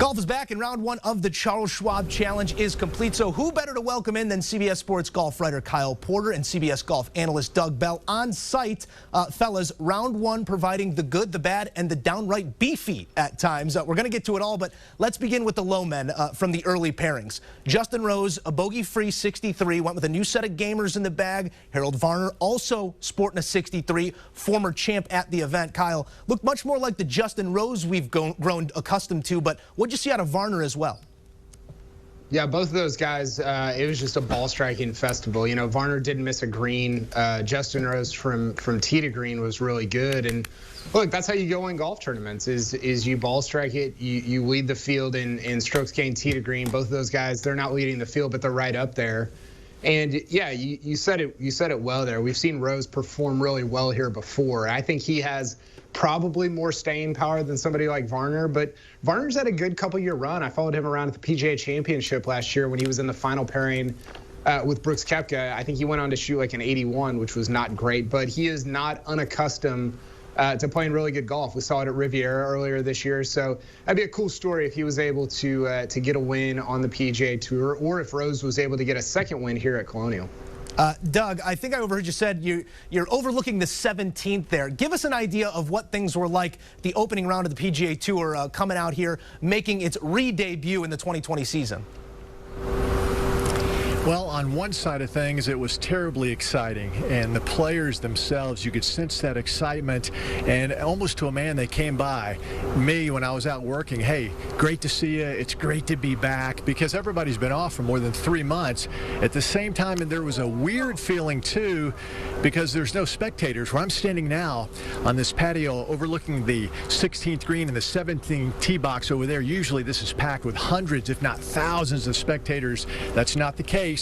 Golf is back, and round one of the Charles Schwab Challenge is complete. So who better to welcome in than CBS Sports golf writer Kyle Porter and CBS golf analyst Doug Bell on site. Fellas, round one providing the good, the bad, and the downright beefy at times. We're going to get to it all, but let's begin with the low men from the early pairings. Justin Rose, a bogey-free 63, went with a new set of gamers in the bag. Harold Varner also sporting a 63, former champ at the event. Kyle, looked much more like the Justin Rose we've grown accustomed to, but what'd you see out of Varner as well? Yeah, both of those guys, it was just a ball striking festival. You know, Varner didn't miss a green. Justin Rose from tee to green was really good. And look, that's how you go in golf tournaments is you ball strike it, you lead the field in strokes gained tee to green. Both of those guys, they're not leading the field, but they're right up there. And yeah, you said it well there. We've seen Rose perform really well here before. I think he has probably more staying power than somebody like Varner, but Varner's had a good couple-year run. I followed him around at the PGA Championship last year when he was in the final pairing with Brooks Koepka. I think he went on to shoot like an 81, which was not great, but he is not unaccustomed to playing really good golf. We saw it at Riviera earlier this year, so that'd be a cool story if he was able to get a win on the PGA Tour, or if Rose was able to get a second win here at Colonial. Doug, I think I overheard you said you're overlooking the 17th there. Give us an idea of what things were like the opening round of the PGA Tour coming out here, making its re-debut in the 2020 season. Well, on one side of things, it was terribly exciting, and the players themselves, you could sense that excitement, and almost to a man they came by me when I was out working. Hey, great to see you. It's great to be back, because everybody's been off for more than 3 months. At the same time, and there was a weird feeling too, because there's no spectators. Where I'm standing now on this patio overlooking the 16th green and the 17th tee box over there, usually this is packed with hundreds, if not thousands of spectators. That's not the case.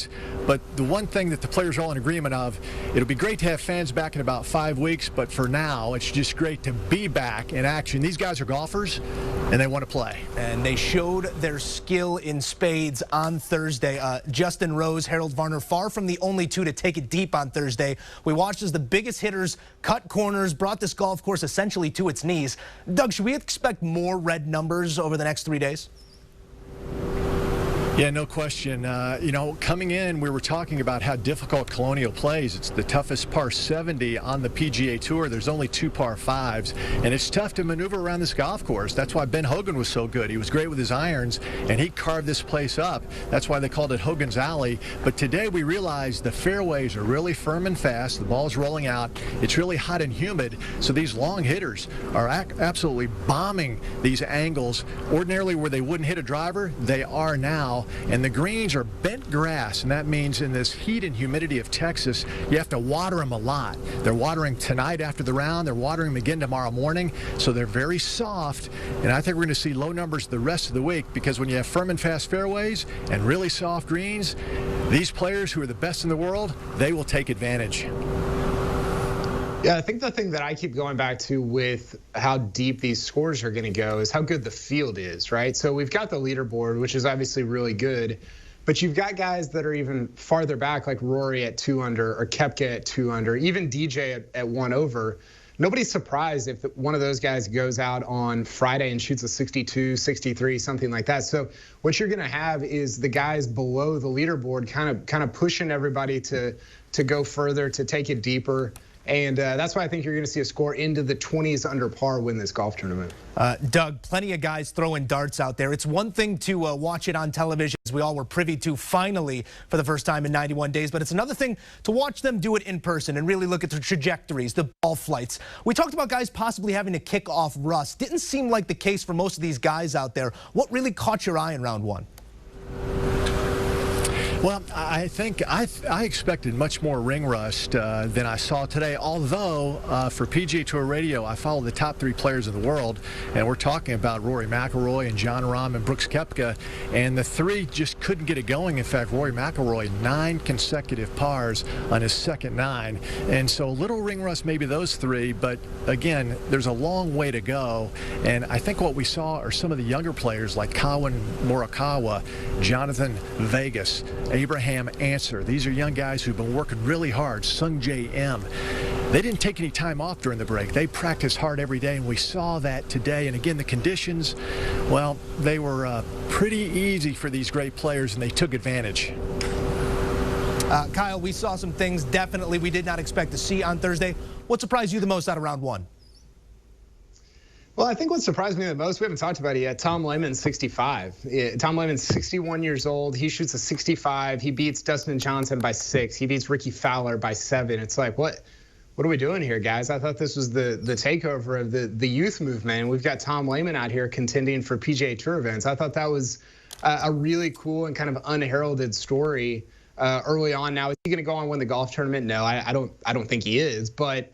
But the one thing that the players are all in agreement of, it'll be great to have fans back in about 5 weeks, but for now, it's just great to be back in action. These guys are golfers, and they want to play. And they showed their skill in spades on Thursday. Justin Rose, Harold Varner, far from the only two to take it deep on Thursday. We watched as the biggest hitters cut corners, brought this golf course essentially to its knees. Doug, should we expect more red numbers over the next 3 days? Yeah, no question. You know, coming in, we were talking about how difficult Colonial plays. It's the toughest par 70 on the PGA Tour. There's only 2 par 5s, and it's tough to maneuver around this golf course. That's why Ben Hogan was so good. He was great with his irons, and he carved this place up. That's why they called it Hogan's Alley. But today we realized the fairways are really firm and fast. The ball's rolling out. It's really hot and humid, so these long hitters are absolutely bombing these angles. Ordinarily, where they wouldn't hit a driver, they are now. And the greens are bent grass, and that means in this heat and humidity of Texas, you have to water them a lot. They're watering tonight after the round. They're watering them again tomorrow morning, so they're very soft. And I think we're going to see low numbers the rest of the week, because when you have firm and fast fairways and really soft greens, these players who are the best in the world, they will take advantage. Yeah, I think the thing that I keep going back to with how deep these scores are going to go is how good the field is, right? So we've got the leaderboard, which is obviously really good, but you've got guys that are even farther back, like Rory at 2 under or Koepka at 2 under, even DJ at 1 over. Nobody's surprised if one of those guys goes out on Friday and shoots a 62, 63, something like that. So what you're going to have is the guys below the leaderboard kind of pushing everybody to go further, to take it deeper. And that's why I think you're going to see a score into the 20s under par win this golf tournament. Doug, plenty of guys throwing darts out there. It's one thing to watch it on television, as we all were privy to finally for the first time in 91 days, but it's another thing to watch them do it in person and really look at the trajectories, the ball flights. We talked about guys possibly having to kick off rust. Didn't seem like the case for most of these guys out there. What really caught your eye in round one? Well, I think I expected much more ring rust than I saw today, although for PGA Tour Radio, I follow the top 3 players in the world, and we're talking about Rory McIlroy and Jon Rahm and Brooks Koepka, and the 3 just couldn't get it going. In fact, Rory McIlroy, 9 consecutive pars on his second 9, and so a little ring rust maybe those 3, but again, there's a long way to go, and I think what we saw are some of the younger players like Colin Morikawa, Jonathan Vegas, Abraham Answer. These are young guys who've been working really hard. Sung J M. they didn't take any time off during the break. They practiced hard every day, and we saw that today. And again, the conditions, well, they were pretty easy for these great players, and they took advantage. Kyle, we saw some things definitely we did not expect to see on Thursday. What surprised you the most out of round one? Well, I think what surprised me the most, we haven't talked about it yet, Tom Lehman's 65. Tom Lehman's 61 years old. He shoots a 65. He beats Dustin Johnson by 6. He beats Rickie Fowler by 7. It's like, what are we doing here, guys? I thought this was the takeover of the youth movement. We've got Tom Lehman out here contending for PGA Tour events. I thought that was a really cool and kind of unheralded story early on. Now, is he going to go on and win the golf tournament? No, I don't think he is. But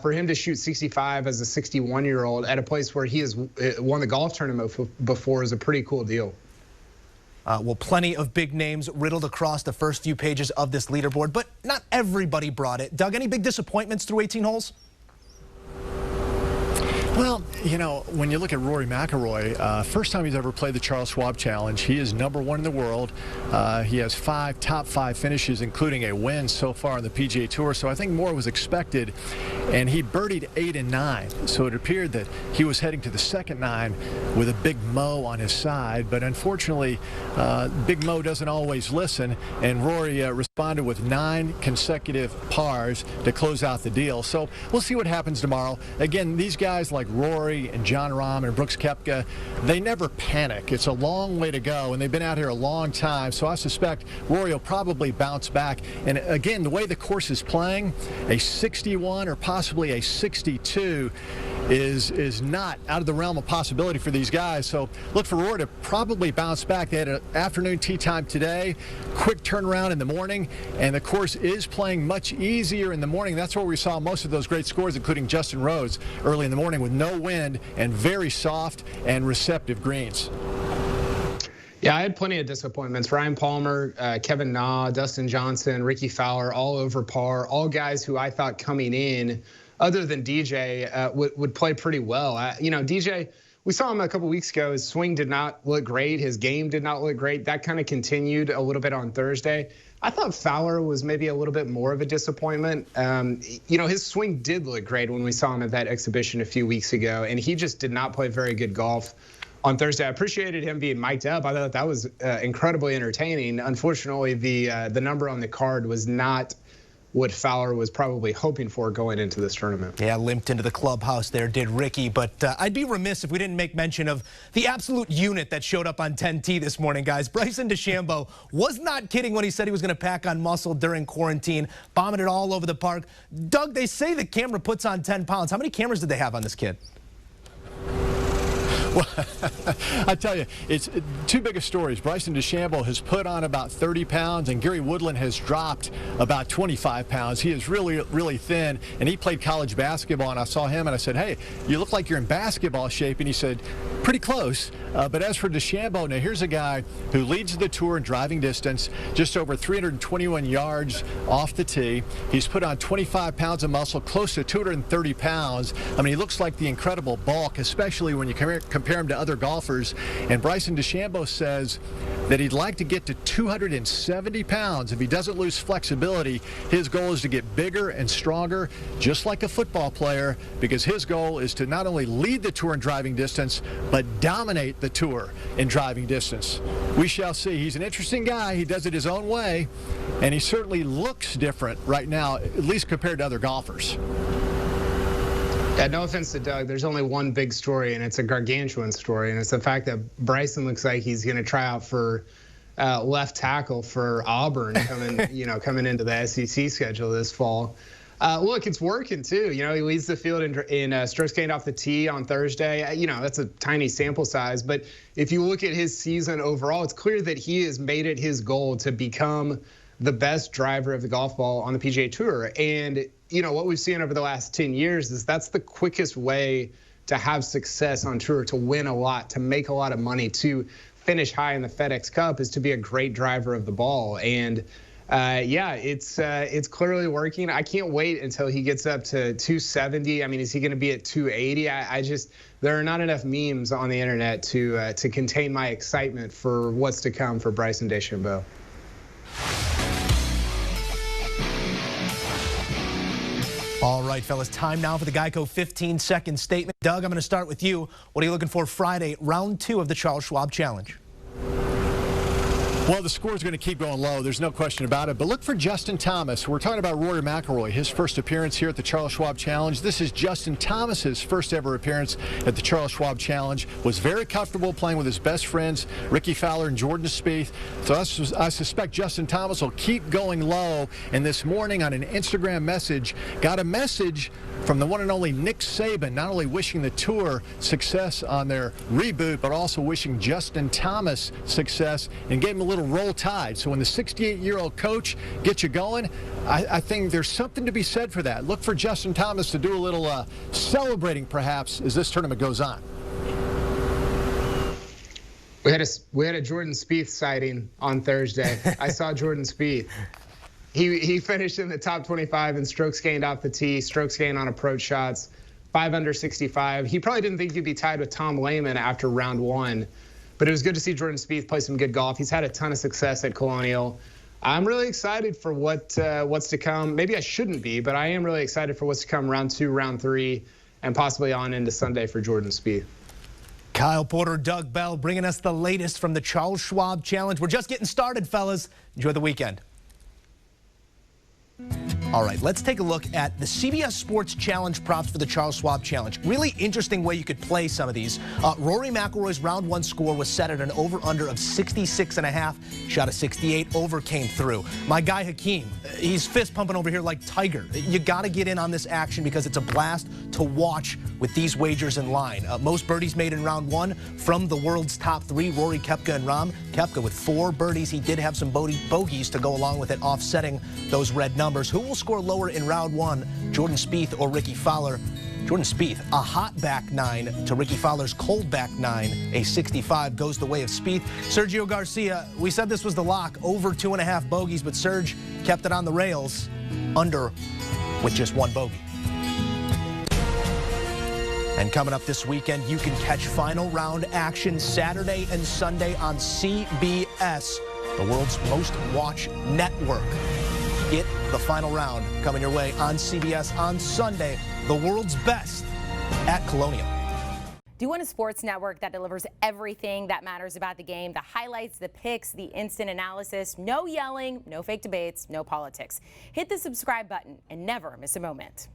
for him to shoot 65 as a 61-year-old at a place where he has won the golf tournament before is a pretty cool deal. Well, plenty of big names riddled across the first few pages of this leaderboard, but not everybody brought it. Doug, any big disappointments through 18 holes? Well, you know, when you look at Rory McIlroy, first time he's ever played the Charles Schwab Challenge, he is #1 in the world. He has 5 top 5 finishes, including a win so far on the PGA Tour, so I think more was expected. And he birdied 8 and 9, so it appeared that he was heading to the second 9 with a Big Mo on his side. But unfortunately, Big Mo doesn't always listen, and Rory responded with 9 consecutive pars to close out the deal. So we'll see what happens tomorrow. Again, these guys like Rory and John Rahm and Brooks Koepka, they never panic. It's a long way to go, and they've been out here a long time, so I suspect Rory will probably bounce back. And again, the way the course is playing, a 61 or possibly a 62 is not out of the realm of possibility for these guys. So look for Rory to probably bounce back. They had an afternoon tee time today, quick turnaround in the morning, and the course is playing much easier in the morning. That's where we saw most of those great scores, including Justin Rose early in the morning with no wind and very soft and receptive greens. Yeah, I had plenty of disappointments. Ryan Palmer, Kevin Na, Dustin Johnson, Rickie Fowler, all over par, all guys who I thought coming in, other than DJ, would play pretty well. You know, DJ, we saw him a couple weeks ago. His swing did not look great. His game did not look great. That kind of continued a little bit on Thursday. I thought Fowler was maybe a little bit more of a disappointment. You know, his swing did look great when we saw him at that exhibition a few weeks ago, and he just did not play very good golf on Thursday. I appreciated him being mic'd up. I thought that was incredibly entertaining. Unfortunately, the number on the card was not what Fowler was probably hoping for going into this tournament. Yeah, limped into the clubhouse there, did Rickie. But I'd be remiss if we didn't make mention of the absolute unit that showed up on 10T this morning, guys. Bryson DeChambeau was not kidding when he said he was going to pack on muscle during quarantine, bombing it all over the park. Doug, they say the camera puts on 10 pounds. How many cameras did they have on this kid? Well, I tell you, it's two biggest stories. Bryson DeChambeau has put on about 30 pounds, and Gary Woodland has dropped about 25 pounds. He is really, really thin, and he played college basketball, and I saw him, and I said, hey, you look like you're in basketball shape, and he said, pretty close. But as for DeChambeau, now here's a guy who leads the tour in driving distance, just over 321 yards off the tee. He's put on 25 pounds of muscle, close to 230 pounds. I mean, he looks like the incredible bulk, especially when you compare him to other golfers. And Bryson DeChambeau says that he'd like to get to 270 pounds. If he doesn't lose flexibility, his goal is to get bigger and stronger, just like a football player, because his goal is to not only lead the tour in driving distance, but dominate the tour in driving distance. We shall see. He's an interesting guy. He does it his own way, and he certainly looks different right now, at least compared to other golfers. Yeah, no offense to Doug, there's only one big story, and it's a gargantuan story, and it's the fact that Bryson looks like he's going to try out for left tackle for Auburn coming into the SEC schedule this fall. Look, it's working too. You know, he leads the field in strokes gained off the tee on Thursday. You know, that's a tiny sample size, but if you look at his season overall, it's clear that he has made it his goal to become the best driver of the golf ball on the PGA Tour. And you know, what we've seen over the last 10 years is that's the quickest way to have success on tour, to win a lot, to make a lot of money, to finish high in the FedEx Cup, is to be a great driver of the ball. And yeah, it's clearly working. I can't wait until he gets up to 270. I mean, is he going to be at 280? I just, there are not enough memes on the internet to contain my excitement for what's to come for Bryson DeChambeau. All right, fellas, time now for the Geico 15-second statement. Doug, I'm going to start with you. What are you looking for Friday, round 2 of the Charles Schwab Challenge? Well, the score is going to keep going low. There's no question about it. But look for Justin Thomas. We're talking about Rory McIlroy, his first appearance here at the Charles Schwab Challenge. This is Justin Thomas's first ever appearance at the Charles Schwab Challenge. Was very comfortable playing with his best friends, Rickie Fowler and Jordan Spieth. So I suspect Justin Thomas will keep going low. And this morning on an Instagram message, got a message from the one and only Nick Saban, not only wishing the tour success on their reboot, but also wishing Justin Thomas success and gave him a little roll tide. So when the 68-year-old coach gets you going, I think there's something to be said for that. Look for Justin Thomas to do a little celebrating, perhaps, as this tournament goes on. We had a Jordan Spieth sighting on Thursday. I saw Jordan Spieth. He finished in the top 25 in strokes gained off the tee, strokes gained on approach shots, 5 under 65. He probably didn't think he'd be tied with Tom Lehman after round 1, but it was good to see Jordan Spieth play some good golf. He's had a ton of success at Colonial. I'm really excited for what's to come. Maybe I shouldn't be, but I am really excited for what's to come round 2, round 3, and possibly on into Sunday for Jordan Spieth. Kyle Porter, Doug Bell bringing us the latest from the Charles Schwab Challenge. We're just getting started, fellas. Enjoy the weekend. All right, let's take a look at the CBS Sports Challenge props for the Charles Schwab Challenge. Really interesting way you could play some of these. Rory McIlroy's round 1 score was set at an over-under of 66.5. Shot a 68, over came through. My guy Hakeem, he's fist pumping over here like Tiger. You got to get in on this action because it's a blast to watch with these wagers in line. Most birdies made in round 1 from the world's top 3, Rory, Koepka, and Rahm. Koepka with 4 birdies. He did have some bogeys to go along with it, offsetting those red numbers. Who will score lower in round 1, Jordan Spieth or Rickie Fowler? Jordan Spieth, a hot back 9 to Rickie Fowler's cold back 9. A 65 goes the way of Spieth. Sergio Garcia, we said this was the lock, over 2.5 bogeys, but Serge kept it on the rails, under with just 1 bogey. And coming up this weekend, you can catch final round action Saturday and Sunday on CBS, the world's most watched network. Get the final round coming your way on CBS on Sunday. The world's best at Colonial. Do you want a sports network that delivers everything that matters about the game? The highlights, the picks, the instant analysis, no yelling, no fake debates, no politics. Hit the subscribe button and never miss a moment.